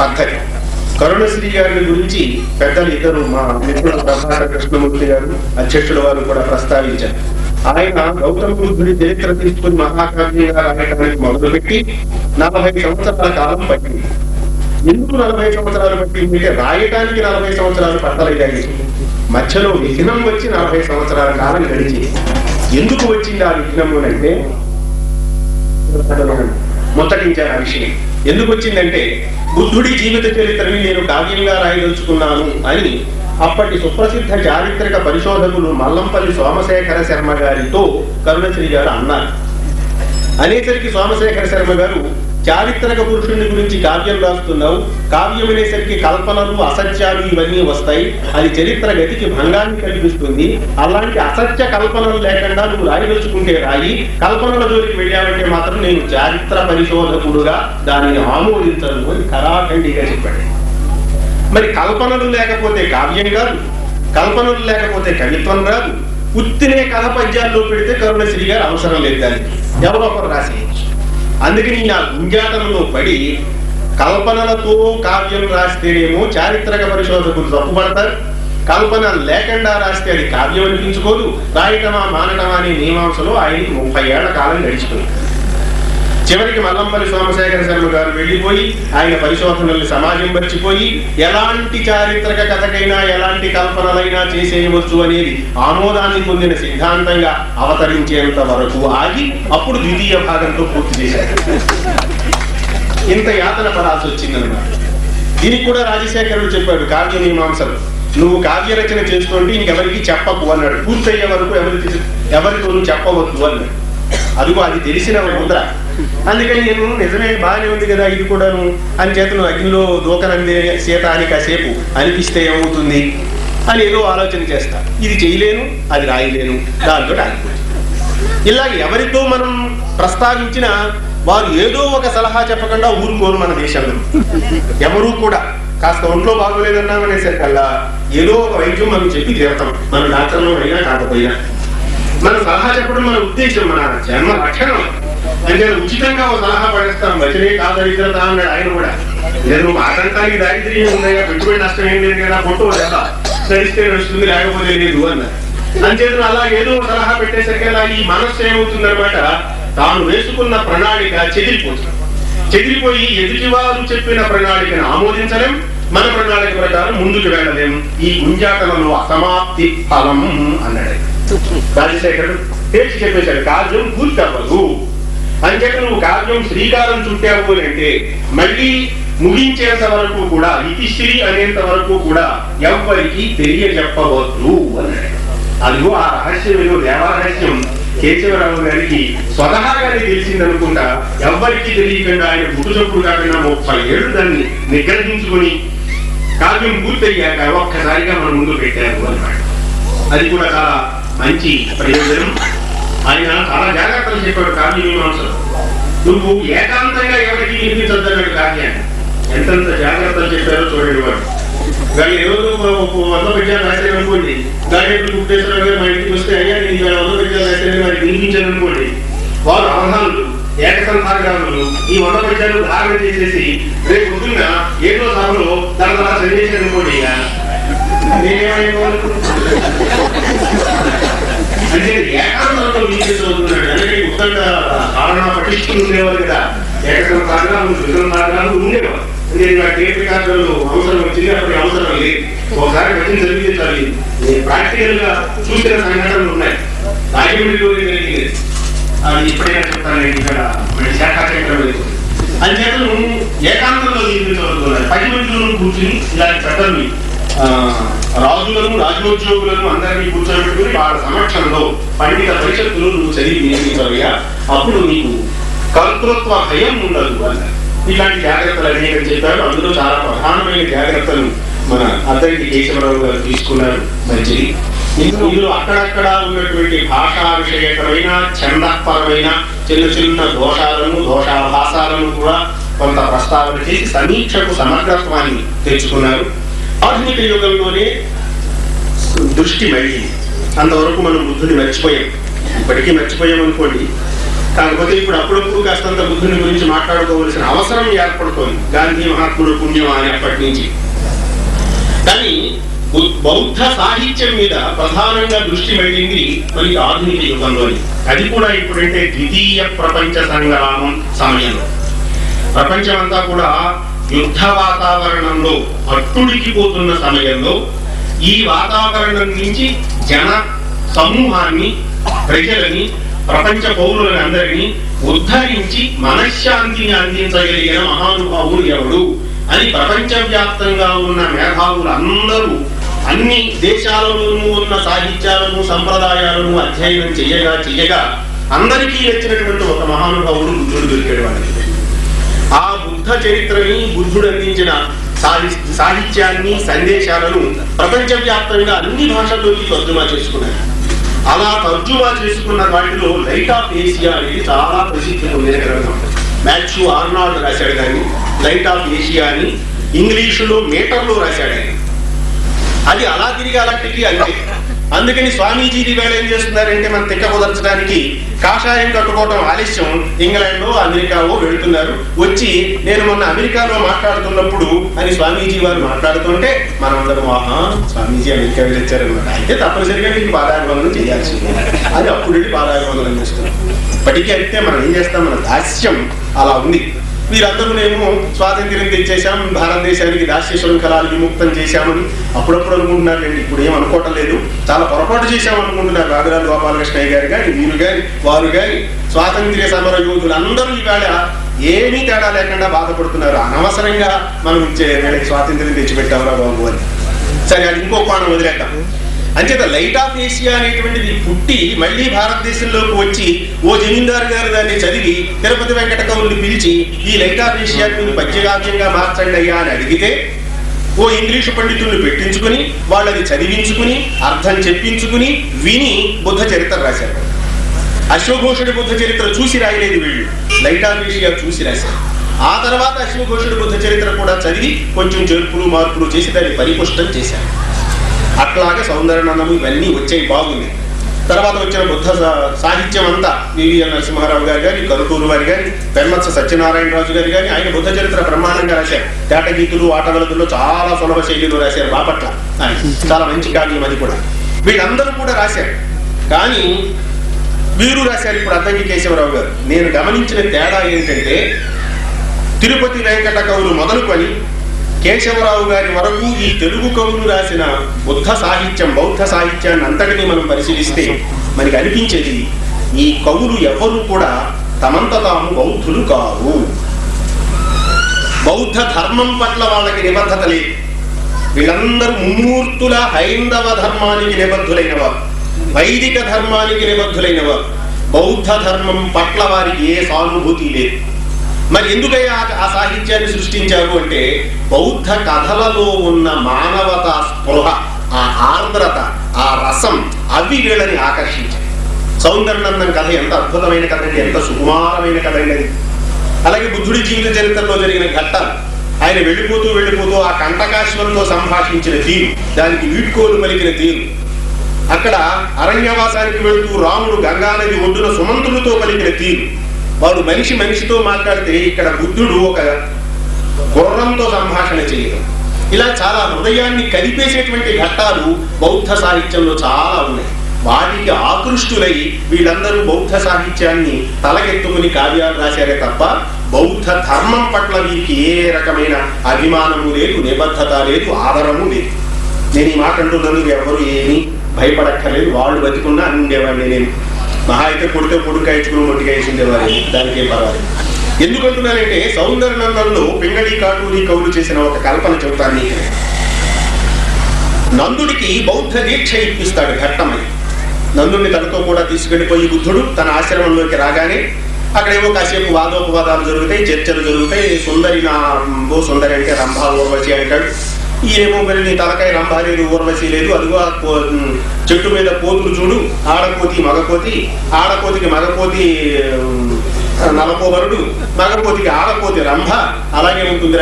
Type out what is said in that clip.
పద్ధతి. కరుణశ్రీ గారిని గురించి పెద్దలు ఇద్దరు మా మిత్రులు ప్రభాకర కృష్ణమూర్తి గారు అధ్యక్షుల వారు కూడా ప్రస్తావించారు. ఆయన గౌతమ బుద్ధుడి చరిత్ర తీసుకుని మహాకావ్యంగా రాయడానికి మొదలుపెట్టి 40 సంవత్సరాల కాలం పట్టింది. ఎందుకు 40 సంవత్సరాలు పట్టింది అంటే రాయటానికి 40 సంవత్సరాలు పట్టలేదండి. మధ్యలో విఘ్నం వచ్చి 40 సంవత్సరాల కాలం గడిచి. ఎందుకు వచ్చింది ఆ విఘ్నం అంటే ముచ్చటించారు ఆ విషయం. ఎందుకు వచ్చిందంటే బుద్ధుడి జీవిత చరిత్రని నేను కావ్యంగా రాయదలుచుకున్నాను అని అప్పటి సుప్రసిద్ధ చారిత్రక పరిశోధకులు మల్లంపల్లి సోమశేఖర శర్మ గారితో కరుణశ్రీ గారు అన్నారు. అనేసరికి సోమశేఖర శర్మ గారు చారిత్రక పురుషుని గురించి కావ్యం రాస్తున్నావు, కావ్యం అనేసరికి కల్పనలు అసత్యాలు ఇవన్నీ వస్తాయి, అది చరిత్ర గతికి భంగాన్ని కల్పిస్తుంది, అలాంటి అసత్య కల్పనలు లేకుండా నువ్వు రాయదలుచుకుంటే రాయి, కల్పనల జోలికి వెళ్ళావంటే మాత్రం నేను చారిత్ర పరిశోధకుడుగా దానిని ఆమోదించను అని ఖరాఖండిగా చెప్పాడు. మరి కల్పనలు లేకపోతే కావ్యం కాదు, కల్పనలు లేకపోతే కవిత్వం రాదు. ఉత్తినే కథ పద్యాల్లో పెడితే కరుణశ్రీ గారు అవసరం లేదు, దానికి ఎవరో ఒకరు రాసేయచ్చు. అందుకని నా గుంజాటంలో పడి కల్పనలతో కావ్యం రాస్తేనేమో చారిత్రక పరిశోధకులు తప్పుపడతారు, కల్పన లేకుండా రాస్తే అది కావ్యం అనిపించుకోదు, రాయటమా మానటమా అనే మీమాంసలో ఆయనకి 30 ఏళ్ల కాలం గడిచిపోయింది. చివరికి మల్లంపల్లి సోమశేఖర శర్మ గారు వెళ్ళిపోయి ఆయన పరిశోధనల్ని సమాజం మర్చిపోయి ఎలాంటి చారిత్రక కథకైనా ఎలాంటి కల్పనలైనా చేసేయవచ్చు అనేది ఆమోదాన్ని పొందిన సిద్ధాంతంగా అవతరించేంత వరకు ఆగి అప్పుడు ద్వితీయ భాగంతో పూర్తి చేశారు. ఇంత యాతన పడాల్సి వచ్చిందన్నమాట. దీనికి కూడా రాజశేఖరుడు చెప్పాడు కావ్య మీమాంసలు, నువ్వు కావ్య రచన చేస్తుంటే ఇంకెవరికి చెప్పకు అన్నాడు. పూర్తయ్యే వరకు ఎవరితోనూ చెప్పవద్దు అన్నాడు. అదిగో అది తెలిసిన ముద్ర. అందుకని నేను నిజమే బాగానే ఉంది కదా ఇది కూడాను అని చేతను అగ్నిలో దూకనందే సీత అని కాసేపు అనిపిస్తే ఏమవుతుంది అని ఏదో ఆలోచన చేస్తా. ఇది చేయలేను, అది రాయలేను, దాంతో ఆగిపోతుంది. ఇలా ఎవరితో మనం ప్రస్తావించిన వారు ఏదో ఒక సలహా చెప్పకుండా ఊరుకోరు మన దేశంలో. ఎవరూ కూడా కాస్త ఒంట్లో బాగోలేదన్నామనేసరికల్లా ఏదో ఒక వైద్యం మనం చెప్పి తీరుతాం, మన డాక్టర్లో అయినా కాకపోయినా. మన సలహా చెప్పడం మన ఉద్దేశం, మన జన్మ లక్షణం. అంటే ఉచితంగా ఒక సలహా పడేస్తాం, వచనే కాదరిద్రత అన్నాడు ఆయన కూడా. నేను ఆటంకానికి దారిద్ర్యం ఉన్నాయా, పెట్టుబడి నష్టం ఏం లేదు కదా, ఫోటో లేదా నడిస్తే నడుస్తుంది లేకపోతే లేదు అన్నారు. అంచేతను అలా ఏదో సలహా పెట్టేసరికి అలా ఈ మనస్సు ఏమవుతుందన్నమాట, తాను వేసుకున్న ప్రణాళిక చెదిరిపోయి ఎదుటివారు చెప్పిన ప్రణాళికను ఆమోదించలేం, మన ప్రణాళిక ప్రకారం ముందుకు వెళ్ళలేం. ఈ గుంజాటలలో అసమాప్తి ఫలం అన్నాడు రాజశేఖరుడు. తేల్చి చెప్పేశాడు కావ్యం పూర్తి అవ్వదు. అంచేత నువ్వు కావ్యం శ్రీకారం చుట్టావు అంటే మళ్ళీ ముగించేంత వరకు కూడా ఇతిశ్రీ అనేంత వరకు కూడా ఎవ్వరికి తెలియజెప్పవద్దు అన్నాడు. అదిగో ఆ రహస్యం ఏదో దేవరహస్యం కేశవరావు గారికి స్వతహాగానే తెలిసిందనుకుంటా. ఎవ్వరికి తెలియకుండా ఆయన గుట్టు చప్పుడు కాకుండా 30 ఏళ్ళు దాన్ని నిగ్రహించుకొని కావ్యం పూర్తయ్యాక ఒక్కసారిగా మన ముందు పెట్టారు అన్నాడు. అది కూడా చాలా మంచి ప్రయోజనం. ఆయన చాలా జాగ్రత్తలు చెప్పాడు కావ్య మీమాంసలో. నువ్వు ఏకాంతంగా ఎవరికి వినిపించొద్దన్నాడు కావ్యాన్ని. ఎంతంత జాగ్రత్తలు చెప్పారో చూడండి వాడు. కానీ ఏదో 100 పద్యాలు రాశారనుకోండి, గాడేపల్లి గుప్తేశ్వరరావు గారు మా ఇంటికి వస్తే అయ్యా నేను 100 పద్యాలు రాశారని వారికి వినిపించాను అనుకోండి, వారు అవధానులు ఏకసంధాగ్రాములు ఈ 100 పద్యాలు ధారణ చేసేసి రేపు పొద్దున్న ఏదో సభలో తన సందేశాలు అనుకోండి, అంటే ఏకాంతంలో వినిపించబోతున్నాడు. అంటే ఉత్తండ కారణ పట్టించుకుని ఉండేవారు కదా, ఏకసంధాగ్రాలు ద్విసంధాగ్రాలు ఉండేవారు. టేప్ రికార్డులు అవసరం వచ్చింది, అప్పటికి అవసరం లేదు. ఒకసారి వచ్చిన చదివించాలి. ప్రాక్టికల్ గా చూసిన సంఘటనలు ఉన్నాయి. రాజమండ్రిలో జరిగింది, అది ఇప్పుడైనా చెప్తాను. ఇక్కడ శాఖా కేంద్రం అంచేతను ఏకాంతంలో నిర్మించబడుతున్నారు. 10 మందిలో కూర్చుని ఇలాంటి పెద్దల్ని రాజులను రాజోద్యోగులను అందరినీ కూర్చోబెట్టుకుని వాళ్ళ సమక్షంలో పండిత పరిషత్తులు నువ్వు చదివి నిర్మించవయ్యా, అప్పుడు నీకు కర్తృత్వ భయం ఉండదు అన్నారు. ఇలాంటి జాగ్రత్తలు అనేకం చెప్పారు. అందులో చాలా ప్రధానమైన జాగ్రత్తలు మన అద్దరికి కేశవరావు గారు తీసుకున్నారు. మంచిది. ఇందులో అక్కడక్కడ ఉన్నటువంటి భాషా విషయకరమైన ఛందపరమైన చిన్న చిన్న దోషాలను దోషాభాసాలను కూడా కొంత ప్రస్తావన చేసి సమీక్షకు సమగ్రత్వాన్ని తెచ్చుకున్నారు. ఆధునిక యుగంలోనే దృష్టి మళ్ళీ అంతవరకు మనం బుద్ధుని మర్చిపోయాం, ఇప్పటికీ మర్చిపోయాం అనుకోండి. కాకపోతే ఇప్పుడు అప్పుడప్పుడు కాస్తంత బుద్ధుని గురించి మాట్లాడుకోవలసిన అవసరం ఏర్పడుతోంది, గాంధీ మహాత్ముడు పుణ్యం అనేప్పటి నుంచి. కానీ బౌద్ధ సాహిత్యం మీద ప్రధానంగా దృష్టి వెళ్ళింది మనకి ఆధునిక యుగంలోని. అది కూడా ఇప్పుడంటే ద్వితీయ ప్రపంచ సంగ్రామం సమయంలో. ప్రపంచం అంతా కూడా యుద్ధ వాతావరణంలో అట్టుడికిపోతున్న సమయంలో ఈ వాతావరణం నుంచి జన సమూహాన్ని, ప్రజలని, ప్రపంచ పౌరులని అందరినీ ఉద్ధరించి మనశ్శాంతిని అందించగలిగిన మహానుభావుడు ఎవడు అని ప్రపంచవ్యాప్తంగా ఉన్న మేధావులు అందరూ అన్ని దేశాలలోనూ ఉన్న సాహిత్యాలను, సంప్రదాయాలను అధ్యయనం చేయగా అందరికీ నచ్చినటువంటి ఒక మహానుభావుడు బుద్ధుడు దొరికాడు వాళ్ళకి. ఆ బుద్ధ చరిత్రని, బుద్ధుడు అందించిన సాహిత్యాన్ని, సందేశాలను ప్రపంచవ్యాప్తంగా అన్ని భాషల్లోకి తర్జుమా చేసుకున్నారు. అలా తర్జుమా చేసుకున్న వాటిలో లైట్ ఆఫ్ ఏషియా అనేది చాలా ప్రసిద్ధి పొందిన గ్రంథం. మాథ్యూ ఆర్నాల్డ్ రాశాడు దాన్ని. లైట్ ఆఫ్ ఏషియా అని ఇంగ్లీషులో మీటర్లో రాశాడు ఆయన. అది అలా తిరిగి అలాంటికి అంతే. అందుకని స్వామీజీది వేళ ఏం చేస్తున్నారంటే మనం తిక్క కుదర్చడానికి కాషాయం కట్టుకోవడం ఆలస్యం ఇంగ్లాండ్ అమెరికావో వెళుతున్నారు. వచ్చి నేను మొన్న అమెరికాలో మాట్లాడుతున్నప్పుడు అని స్వామీజీ వారు మాట్లాడుతుంటే మనం అందరం స్వామీజీ అమెరికా వెళ్ళొచ్చారనమాట. అయితే తప్పనిసరిగా మీకు పాదాభివందనం చేయాల్సింది. అది అప్పుడు వెళ్ళి పాదాభివందనం చేస్తున్నాం. ఇప్పటికీ అయితే మనం ఏం చేస్తాం, మన దాస్యం అలా ఉంది. వీరందరూనేమో స్వాతంత్ర్యం తెచ్చేశాం, భారతదేశానికి దాస్య శృంఖలాలు విముక్తం చేశామని అప్పుడప్పుడు అనుకుంటున్నారండి. ఇప్పుడు ఏం అనుకోవటం లేదు, చాలా పొరపాటు చేశామనుకుంటున్నారు. రాఘరాజు గోపాలకృష్ణయ్య గారు కానీ, వీరు కానీ, వారు కానీ, స్వాతంత్ర్య సమర యోధులు అందరూ ఈవేళ ఏమీ తేడా లేకుండా బాధపడుతున్నారు. అనవసరంగా మనం వీళ్ళకి స్వాతంత్ర్యం తెచ్చిపెట్టామరా బాబు అని. సరే, అది ఇంకో కోణం వదిలేద్దాం. అంచేత లైట్ ఆఫ్ ఏషియా అనేటువంటిది పుట్టి మళ్ళీ భారతదేశంలోకి వచ్చి ఓ జమీందారు గారు దాన్ని చదివి తిరుపతి వెంకట కవుల్ని పిలిచి ఈ లైట్ ఆఫ్ ఏషియా మీరు పద్యకావ్యంగా మార్చండి అయ్యా అని అడిగితే ఓ ఇంగ్లీషు పండితుల్ని పెట్టించుకుని వాళ్ళది చదివించుకుని అర్థం చెప్పించుకుని విని బుద్ధ చరిత్ర రాశారు. అశ్వఘోషుడి బుద్ధ చరిత్ర చూసి రాయలేదు వీళ్ళు, లైట్ ఆఫ్ ఏషియా చూసి రాశారు. ఆ తర్వాత అశ్వఘోషుడి బుద్ధ చరిత్ర కూడా చదివి కొంచెం చేర్పులు మార్పులు చేసి దాన్ని పరిపుష్టం చేశారు. అట్లాగే సౌందర్యనందము ఇవన్నీ వచ్చాయి, బాగుంది. తర్వాత వచ్చిన బుద్ధ సాహిత్యం అంతా వివిఎన్ నరసింహారావు గారు కానీ, కరుటూరు వారి కానీ, పెన్మత్స సత్యనారాయణరాజు గారు కానీ ఆయన బుద్ధ చరిత్ర బ్రహ్మాండంగా రాశారు. తేటగీతులు, ఆటవలదుల్లో చాలా సులభ శైలిలో రాశారు. బాపట్ల చాలా మంచి కావ్యం అది కూడా. వీళ్ళందరూ కూడా రాశారు. కానీ వీరు రాశారు ఇప్పుడు అద్దంకి కేశవరావు గారు. నేను గమనించిన తేడా ఏంటంటే తిరుపతి వెంకట కవులు మొదలుకొని కేశవరావు గారి వరకు ఈ తెలుగు కవులు రాసిన బుద్ధ సాహిత్యం, బౌద్ధ సాహిత్యాన్ని అంతటినీ మనం పరిశీలిస్తే మనకి అనిపించేది ఈ కవులు ఎవరు కూడా తమంత తాము బౌద్ధులు కావు. బౌద్ధ ధర్మం పట్ల వాళ్ళకి నిబద్ధత లేదు. వీళ్ళందరూ ముమ్మూర్తుల హైందవ ధర్మానికి నిబద్ధులైనవారు, వైదిక ధర్మానికి నిబద్ధులైనవారు. బౌద్ధ ధర్మం పట్ల వారికి ఏ సానుభూతి లేదు. మరి ఎందుకయ్యా ఆ సాహిత్యాన్ని సృష్టించారు అంటే బౌద్ధ కథలలో ఉన్న మానవతా స్పృహ, ఆ ఆర్ద్రత, ఆ రసం అవి వీళ్ళని ఆకర్షించాయి. సౌందర్యనందం కథ ఎంత అద్భుతమైన కథ అండి, ఎంత సుకుమారమైన కథ అండి. అలాగే బుద్ధుడి జీవిత చరిత్రలో జరిగిన ఘట్టాలు, ఆయన వెళ్ళిపోతూ ఆ కంటకాశ్వంతో సంభాషించిన తీరు, దానికి వీడ్కోలు పలికిన తీరు, అక్కడ అరణ్యవాసానికి వెళుతూ రాముడు గంగానది ఒడ్డున సుమంతుడితో పలికిన తీరు, వాడు మనిషితో మాట్లాడితే ఇక్కడ బుద్ధుడు ఒక గుర్రంతో సంభాషణ చేయడం, ఇలా చాలా హృదయాన్ని కదిపేసేటువంటి ఘట్టాలు బౌద్ధ సాహిత్యంలో చాలా ఉన్నాయి. వాటికి ఆకృష్టులై వీళ్ళందరూ బౌద్ధ సాహిత్యాన్ని తలకెత్తుకుని కావ్యాలు రాశారే తప్ప బౌద్ధ ధర్మం పట్ల వీరికి ఏ రకమైన అభిమానము లేదు, నిబద్ధత లేదు, ఆదరము లేదు. నేను ఈ మాట అంటున్నందుకు ఎవరు ఏమీ భయపడక్కర్లేదు. వాళ్ళు బతికున్నా అని ఉండేవాడిని. నేను మహా అయితే కొడితే పొడుకాయ ఇచ్చుకుని మొట్టిగా వేసి ఉండేవాడిని, దానికేం పర్వాలేదు. ఎందుకంటున్నానంటే సౌందర్యనందంలో పింగళి కాటూరి కవులు చేసిన ఒక కల్పన చెబుతాను నీకు. నందుడికి బౌద్ధ దీక్ష ఇప్పిస్తాడు ఘట్టమని. నందుడిని తనతో కూడా తీసుకెళ్లిపోయి బుద్ధుడు తన ఆశ్రమంలోకి రాగానే అక్కడేవో కాసేపు వాదోపవాదాలు జరుగుతాయి, చర్చలు జరుగుతాయి. సుందరి అంటే రంభా ఊర్వశి అంటాడు. ఈయనేమో మరి నీ తలకాయ రంభా లేదు, ఊర్వశి లేదు, అదిగో చెట్టు మీద కోతులు చూడు, ఆడకోతి మగకోతి, ఆడకోతికి మగకోతి నలపోవరుడు, మగకోతికి ఆడకోతి రంభ, అలాగే ఉంటుంది.